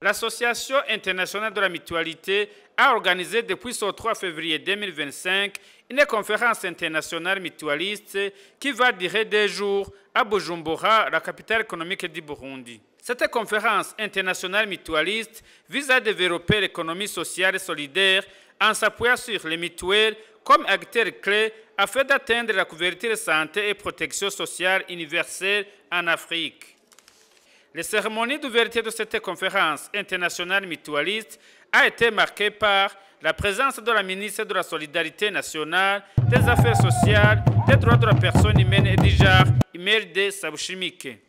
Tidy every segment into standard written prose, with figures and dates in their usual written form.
l'Association internationale de la mutualité a organisé depuis ce 3 février 2025 une conférence internationale mutualiste qui va durer 2 jours à Bujumbura, la capitale économique du Burundi. Cette conférence internationale mutualiste vise à développer l'économie sociale et solidaire en s'appuyant sur les mutuelles comme acteurs clés afin d'atteindre la couverture santé et protection sociale universelle en Afrique. La cérémonie d'ouverture de cette conférence internationale mutualiste a été marquée par la présence de la ministre de la Solidarité nationale, des Affaires sociales, des droits de la personne humaine et du genre, Imelda Sabushimike.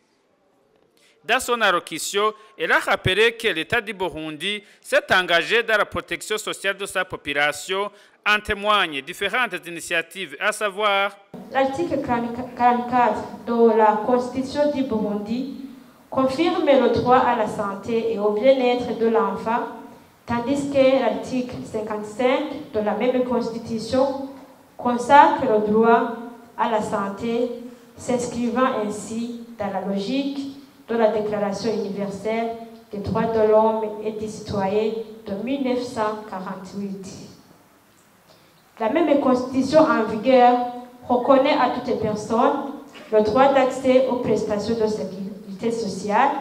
Dans son allocution, elle a rappelé que l'État du Burundi s'est engagé dans la protection sociale de sa population. En témoignent différentes initiatives, à savoir l'article 44 de la Constitution du Burundi confirme le droit à la santé et au bien-être de l'enfant, tandis que l'article 55 de la même Constitution consacre le droit à la santé, s'inscrivant ainsi dans la logique de la Déclaration universelle des droits de l'homme et des citoyens de 1948. La même Constitution en vigueur reconnaît à toutes les personnes le droit d'accès aux prestations de sécurité sociale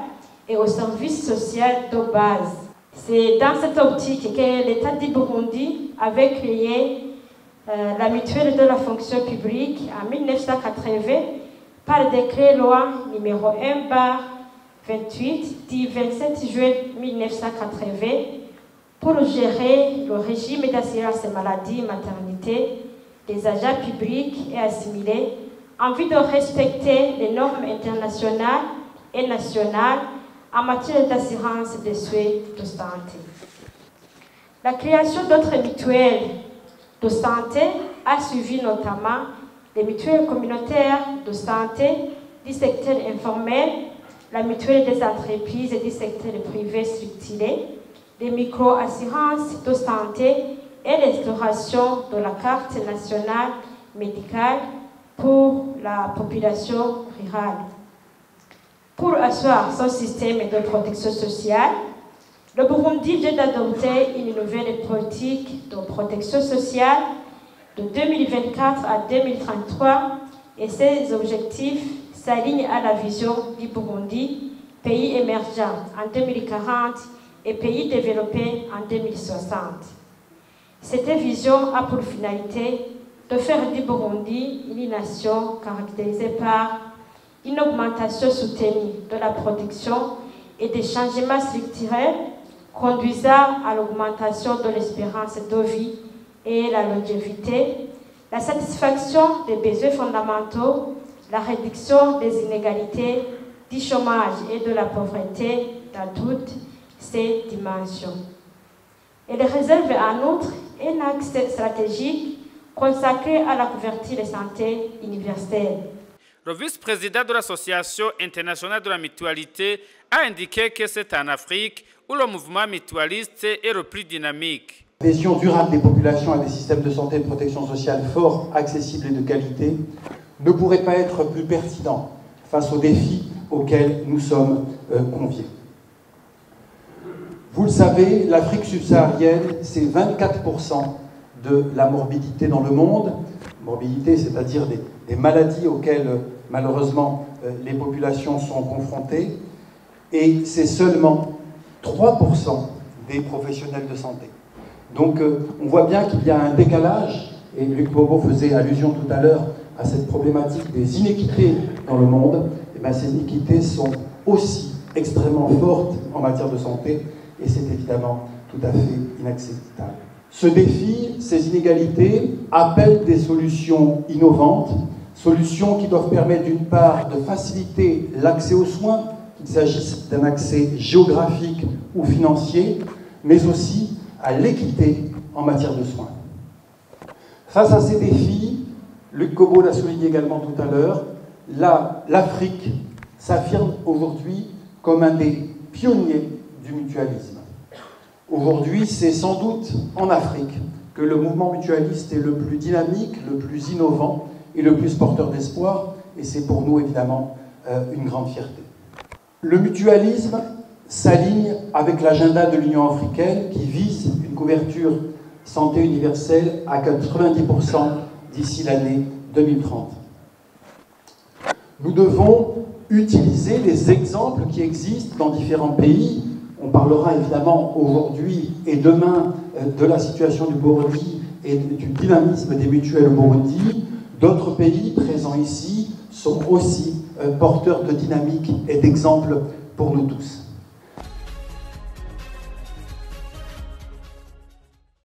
et aux services sociaux de base. C'est dans cette optique que l'État du Burundi avait créé la mutuelle de la fonction publique en 1980 par décret loi numéro 1/28 du 27 juin 1980 pour gérer le régime d'assurance maladie et maternité des agents publics et assimilés en vue de respecter les normes internationales et nationales en matière d'assurance des soins de santé. La création d'autres mutuelles de santé a suivi notamment les mutuelles communautaires de santé du secteur informel, la mutuelle des entreprises et du secteur privé structuré, les micro-assurances de santé et l'instauration de la carte nationale médicale pour la population rurale. Pour asseoir son système de protection sociale, le Burundi vient d'adopter une nouvelle politique de protection sociale de 2024 à 2033 et ses objectifs s'alignent à la vision du Burundi, pays émergent en 2040 et pays développé en 2060. Cette vision a pour finalité de faire du Burundi une nation caractérisée par une augmentation soutenue de la protection et des changements structurels conduisant à l'augmentation de l'espérance de vie et la longévité, la satisfaction des besoins fondamentaux, la réduction des inégalités, du chômage et de la pauvreté dans toutes ces dimensions. Elle réserve en outre un axe stratégique consacré à la couverture santé universelle. Le vice-président de l'Association internationale de la mutualité a indiqué que c'est en Afrique où le mouvement mutualiste est le plus dynamique. L'adhésion durable des populations à des systèmes de santé et de protection sociale forts, accessibles et de qualité ne pourrait pas être plus pertinent face aux défis auxquels nous sommes conviés. Vous le savez, l'Afrique subsaharienne, c'est 24% de la morbidité dans le monde. Morbidité, c'est-à-dire des maladies auxquelles, malheureusement, les populations sont confrontées. Et c'est seulement 3% des professionnels de santé. Donc, on voit bien qu'il y a un décalage, et Luc Bobo faisait allusion tout à l'heure à cette problématique des inéquités dans le monde. Et bien, ces inéquités sont aussi extrêmement fortes en matière de santé, et c'est évidemment tout à fait inacceptable. Ce défi, ces inégalités, appellent des solutions innovantes, solutions qui doivent permettre d'une part de faciliter l'accès aux soins, qu'il s'agisse d'un accès géographique ou financier, mais aussi à l'équité en matière de soins. Face à ces défis, Luc Bobo l'a souligné également tout à l'heure, l'Afrique s'affirme aujourd'hui comme un des pionniers du mutualisme. Aujourd'hui, c'est sans doute en Afrique que le mouvement mutualiste est le plus dynamique, le plus innovant et le plus porteur d'espoir, et c'est pour nous évidemment une grande fierté. Le mutualisme s'aligne avec l'agenda de l'Union africaine qui vise une couverture santé universelle à 90% d'ici l'année 2030. Nous devons utiliser les exemples qui existent dans différents pays. On parlera évidemment aujourd'hui et demain de la situation du Burundi et du dynamisme des mutuelles au Burundi. D'autres pays présents ici sont aussi porteurs de dynamique et d'exemples pour nous tous.